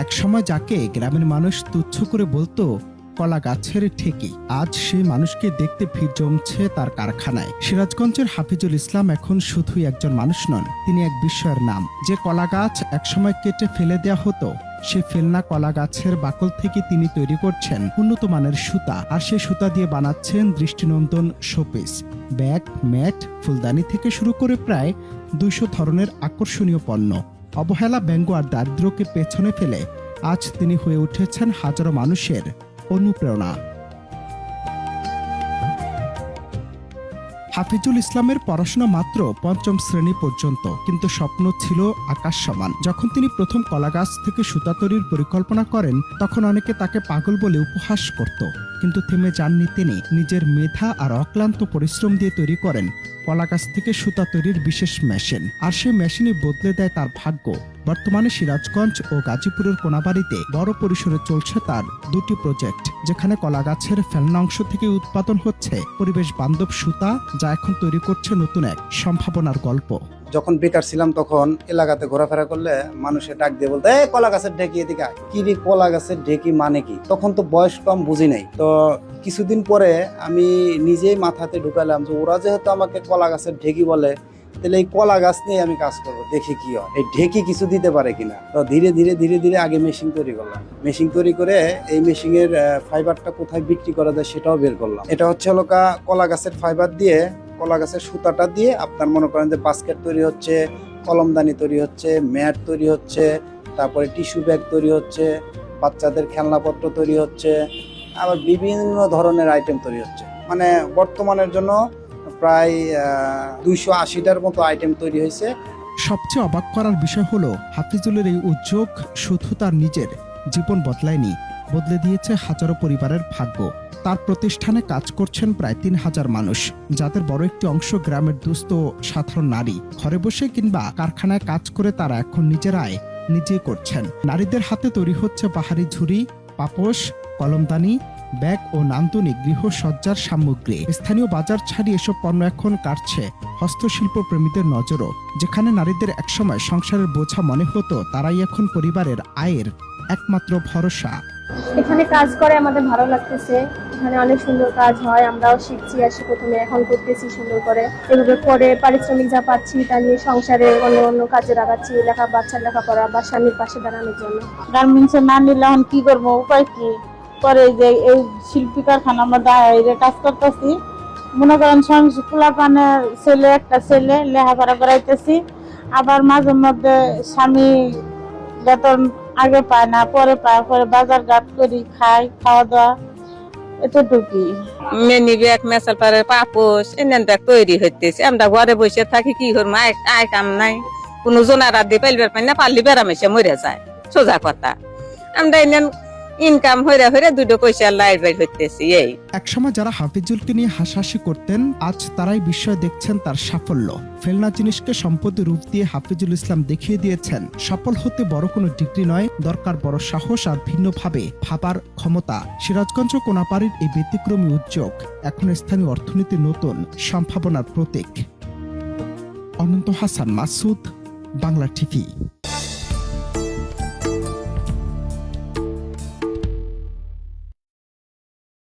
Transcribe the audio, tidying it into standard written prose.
একসময় যাকে গ্রামের মানুষ তুচ্ছ করে বলতো কলা গাছের ঠেকি, আজ সেই মানুষকে দেখতে ভিড় জমছে তার কারখানায়। সিরাজগঞ্জের হাফিজুল ইসলাম এখন শুধুই একজন মানুষ নন, তিনি এক বিস্ময়ের নাম। যে কলা গাছ একসময় কেটে ফেলে দেওয়া হতো, সে ফেলনা কলা গাছের বাকল থেকে তিনি তৈরি করছেন উন্নত মানের সুতা, আর সেই সুতা দিয়ে বানাচ্ছেন দৃষ্টিনন্দন শোপিস, ব্যাগ, ম্যাট, ফুলদানি থেকে শুরু করে প্রায় 200 ধরনের আকর্ষণীয় পণ্য। অবহেলা, ব্যঙ্গ আর দারিদ্র্যকে পেছনে ফেলে আজ তিনি হয়ে উঠেছেন হাজারো মানুষের অনুপ্রেরণা। হাফিজুল ইসলামের পড়াশোনা মাত্র 5ম শ্রেণী পর্যন্ত, কিন্তু স্বপ্ন ছিল আকাশ সমান। যখন তিনি প্রথম কলা গাছ থেকে সুতা তৈরির পরিকল্পনা করেন, তখন অনেকে তাকে পাগল বলে উপহাস করত, কিন্তু থেমে যাননি তিনি। নিজের মেধা আর অক্লান্ত পরিশ্রম দিয়ে তৈরি করেন কলা গাছ থেকে সুতা তৈরির বিশেষ মেশিন, আর সেই মেশিনই বদলে দেয় তার ভাগ্য। বর্তমানে সিরাজগঞ্জ ও গাজীপুরের কোনাবাড়িতে বড় পরিসরে চলছে তার 2টি প্রজেক্ট, যেখানে কলা গাছের ফেলনা অংশ থেকে উৎপাদন হচ্ছে পরিবেশ বান্ধব সুতা, যা এখন তৈরি করছে নতুন এক সম্ভাবনার গল্প। যখন বেকার ছিলাম তখন এলাকাতে ঘোরাফেরা করলে মানুষের ডাক দিয়ে বলতো, এই কলা গাছের ঢেকি এদিকে আয়। কি রে কলা গাছের ঢেকি মানে কি? তখন তো বয়স কম, বুঝি নাই। তো কিছুদিন পরে আমি নিজেই মাথাতে ঢুকালাম যে ওরা যেহেতু আমাকে কলা গাছের ঢেকি বলে, তাহলে এই কলা গাছ নিয়ে আমি কাজ করবো, দেখি কি হয়, এই ঢেকি কিছু দিতে পারে কিনা। তো ধীরে ধীরে আগে মেশিন তৈরি করলাম। মেশিন তৈরি করে এই মেশিনের ফাইবারটা কোথায় বিক্রি করা যায় সেটাও বের করলাম। এটা হচ্ছে হলো কলা গাছের ফাইবার দিয়ে, কলা গাছের সুতাটা দিয়ে আপনার মনে করেন যে বাস্কেট তৈরি হচ্ছে, কলমদানি তৈরি হচ্ছে, ম্যাট তৈরি হচ্ছে, তারপরে টিস্যু ব্যাগ তৈরি হচ্ছে, বাচ্চাদের খেলনাপত্র তৈরি হচ্ছে, আবার বিভিন্ন ধরনের আইটেম তৈরি হচ্ছে। মানে বর্তমানের জন্য প্রায় 280টার মতো আইটেম তৈরি হয়েছে। সবচেয়ে অবাক করার বিষয় হলো, হাফিজুলের এই উদ্যোগ শুধু তার নিজের জীবন বদলায়নি, বদলে দিয়েছে হাজারো পরিবারের ভাগ্য। তার প্রতিষ্ঠানে কাজ করছেন প্রায় 3000 মানুষ, যাদের বড় একটি অংশ গ্রামের দুস্থ সাধারণ নারী। ঘরে বসে কিংবা কারখানায় কাজ করে তারা এখন নিজের আয় নিজেই করছেন। নারীদের হাতে তৈরি হচ্ছে বাহারি ঝুড়ি, পাপোশ, কলমদানি, ব্যাগ ও নান্দনিক গৃহসজ্জার সামগ্রী। স্থানীয় বাজার ছাড়িয়ে এসব পণ্য এখন কাটছে হস্তশিল্প প্রেমীদের নজরও। যেখানে নারীদের একসময় সংসারের বোঝা মনে হতো, তারাই এখন পরিবারের আয়ের একমাত্র ভরসা। এখানে কাজ করে আমাদের ভালো লাগতেছে, এখানে অনেক সুন্দর কাজ হয়, আমরাও শিখছি, আসি প্রথমে, এখন করতেছি সুন্দর করে। এভাবে করে পারিশ্রমিক যা পাচ্ছি তা নিয়ে সংসারে অন্য কাজে লাগাচ্ছি, বাচ্চার লেখাপড়া বা স্বামীর পাশে দাঁড়ানোর জন্য। গার্মেন্টসে না নিলে এখন কি করবো, উপায় কি? পরে যে এই শিল্পী কারখানা আমরা কাজ করতেছি, মনে করেন পোলাপানের ছেলে, একটা ছেলে লেখাপড়া করাইতেছি, আবার মাঝে মধ্যে স্বামী বেতন আগে পায় না, পরে পায়, পরে বাজার ঘাট করি, খাই, খাওয়া দাওয়া, এতটুকুই। মেনি ব্যাগ, মেসাল পাড়ের পাপোশ, এনে ব্যাগ তৈরি হইতেছে। আমরা ঘরে বসে থাকি, কি করবো, আয় কাম নাই, কোনো জোনারা দিয়ে পাইবার পাই না, পারলি বেড়াম এসে মরে যায়, সোজা কথা। আমরা এনে ইনকাম হইরা 2 পয়সা লাইট বাইর হইতেছি। এই একসময় যারা হাফিজুলকে নিয়ে হাসাহাসি করতেন, আজ তারাই বিস্ময় দেখছেন তার সাফল্য। ফেলনা জিনিসকে সম্পদের রূপ দিয়ে হাফিজুল ইসলাম দেখিয়ে দিয়েছেন, সফল হতে বড় কোনো ডিগ্রি নয়, দরকার বড় সাহস আর ভিন্নভাবে ভাবার ক্ষমতা। সিরাজগঞ্জ কোনাপাড়ির এই ব্যতিক্রমী উদ্যোগ এখন স্থানীয় অর্থনীতির নতুন সম্ভাবনার প্রতীক। অনন্ত হাসান মাসুদ, বাংলা টিভি।